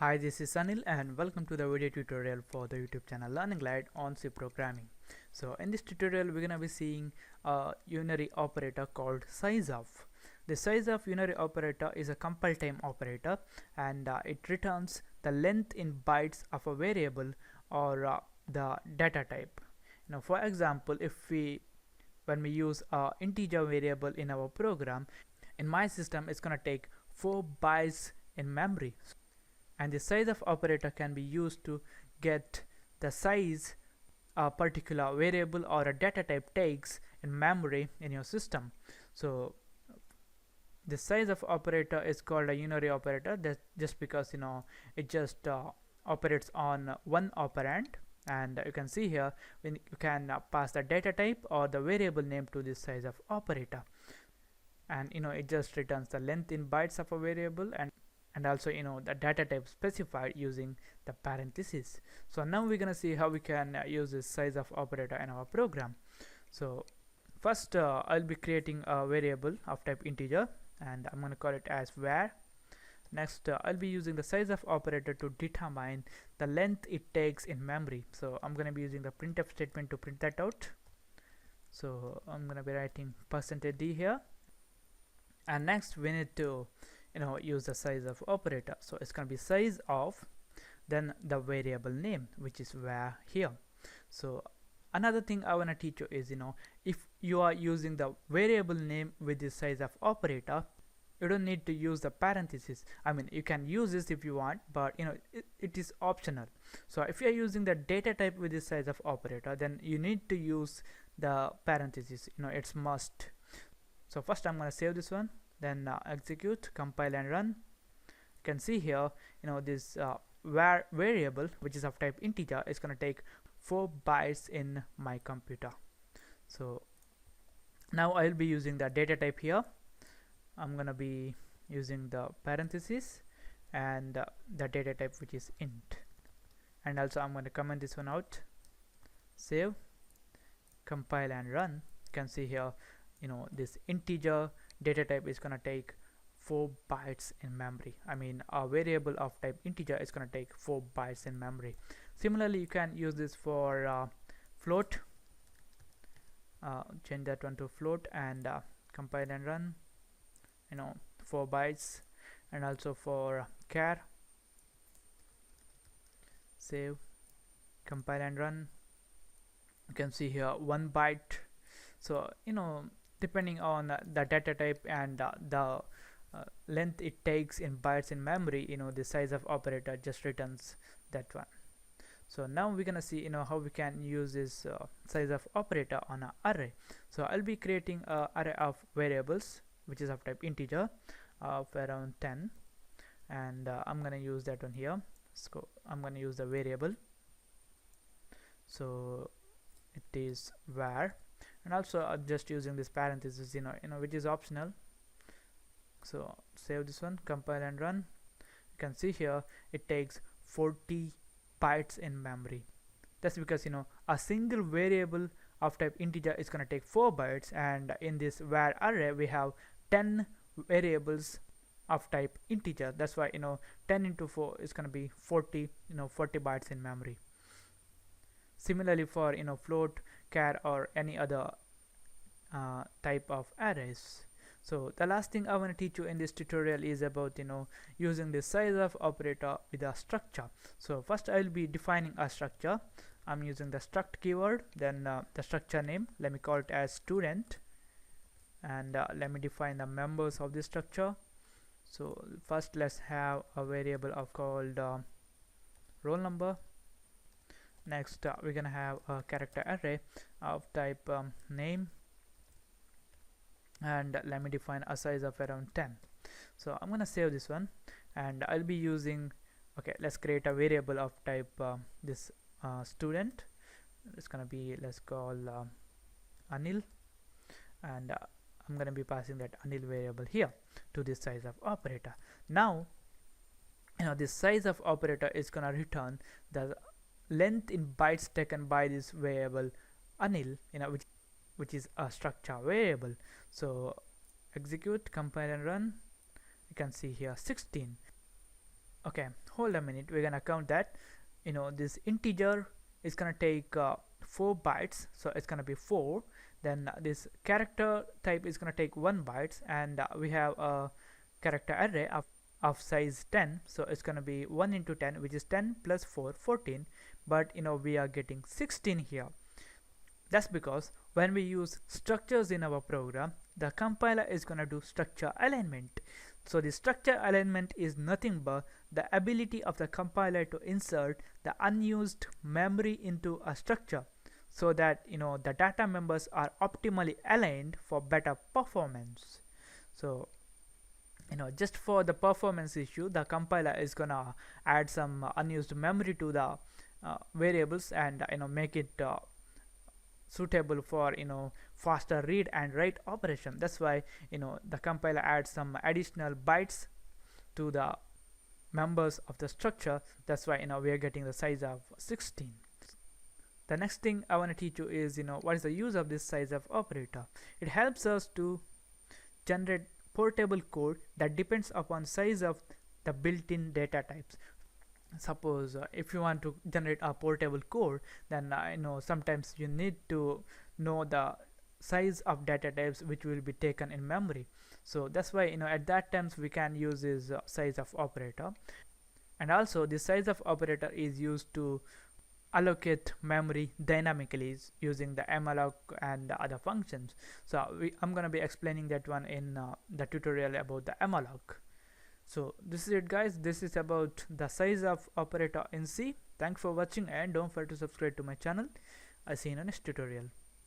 Hi, this is Anil and welcome to the video tutorial for the YouTube channel Learning Guide on C programming. So in this tutorial we're gonna be seeing a unary operator called sizeof. The sizeof unary operator is a compile time operator and it returns the length in bytes of a variable or the data type. For example, when we use a integer variable in our program, in my system it's gonna take 4 bytes in memory, and the sizeof operator can be used to get the size a particular variable or a data type takes in memory in your system. So the sizeof operator is called a unary operator, that just because it just operates on one operand. And you can see here when you can pass the data type or the variable name to this sizeof operator, and it just returns the length in bytes of a variable and also the data type specified using the parentheses. So now we're gonna see how we can use this sizeof operator in our program. So first I'll be creating a variable of type integer and I'm gonna call it as var. Next I'll be using the sizeof operator to determine the length it takes in memory. So I'm gonna be using the printf statement to print that out. So I'm gonna be writing %d here, and next we need to use the sizeof operator. So it's going to be size of, then the variable name, which is var here. So another thing I want to teach you is if you are using the variable name with the sizeof operator, you don't need to use the parentheses. I mean, you can use this if you want, but it is optional. So if you are using the data type with the sizeof operator, then you need to use the parentheses. It's must. So first I'm going to save this one, then execute, compile and run. You can see here this var variable, which is of type integer, is going to take 4 bytes in my computer. So now I'll be using the data type here. I'm going to be using the parentheses and the data type, which is int. And also I'm going to comment this one out, save, compile and run. You can see here this integer data type is going to take 4 bytes in memory. I mean, a variable of type integer is going to take 4 bytes in memory. Similarly, you can use this for float. Change that one to float and compile and run. 4 bytes. And also for char, save, compile and run. You can see here 1 byte. So depending on the data type and the length it takes in bytes in memory, the sizeof operator just returns that one. So now we're gonna see how we can use this sizeof operator on an array. So I'll be creating an array of variables which is of type integer of around 10, and I'm gonna use that one here. So I'm gonna use the variable, so it is var, and also I'm just using this parenthesis which is optional. So save this one, compile and run. You can see here it takes 40 bytes in memory. That's because a single variable of type integer is going to take 4 bytes, and in this var array we have 10 variables of type integer. That's why 10 into 4 is going to be 40 40 bytes in memory. Similarly for float, char or any other type of arrays. So the last thing I want to teach you in this tutorial is about using the sizeof operator with a structure. So first I'll be defining a structure. I'm using the struct keyword, then the structure name, let me call it as student, and let me define the members of this structure. So first let's have a variable of called roll number. Next we're gonna have a character array of type name, and let me define a size of around 10. So I'm gonna save this one, and I'll be using, okay, let's create a variable of type this student. It's gonna be, let's call Anil, and I'm gonna be passing that Anil variable here to this sizeof operator. Now this sizeof operator is gonna return the length in bytes taken by this variable Anil, which is a structure variable. So execute, compile and run. You can see here 16. Okay, hold a minute, we're gonna count that. This integer is gonna take 4 bytes, so it's gonna be 4. Then this character type is gonna take 1 bytes, and we have a character array of size 10, so it's gonna be 1 into 10, which is 10 plus 4 14. But we are getting 16 here. That's because when we use structures in our program, the compiler is going to do structure alignment. So the structure alignment is nothing but the ability of the compiler to insert the unused memory into a structure, so that the data members are optimally aligned for better performance. So just for the performance issue, the compiler is gonna add some unused memory to the variables, and make it suitable for faster read and write operation. That's why the compiler adds some additional bytes to the members of the structure. That's why we are getting the size of 16. The next thing I want to teach you is what is the use of this sizeof operator. It helps us to generate portable code that depends upon size of the built-in data types. Suppose if you want to generate a portable code, then sometimes you need to know the size of data types which will be taken in memory. So that's why at that times we can use this sizeof operator. And also the sizeof operator is used to allocate memory dynamically using the malloc and the other functions. So I'm going to be explaining that one in the tutorial about the malloc. So this is it, guys. This is about the sizeof operator in C. Thanks for watching, and don't forget to subscribe to my channel. I'll see you in the next tutorial.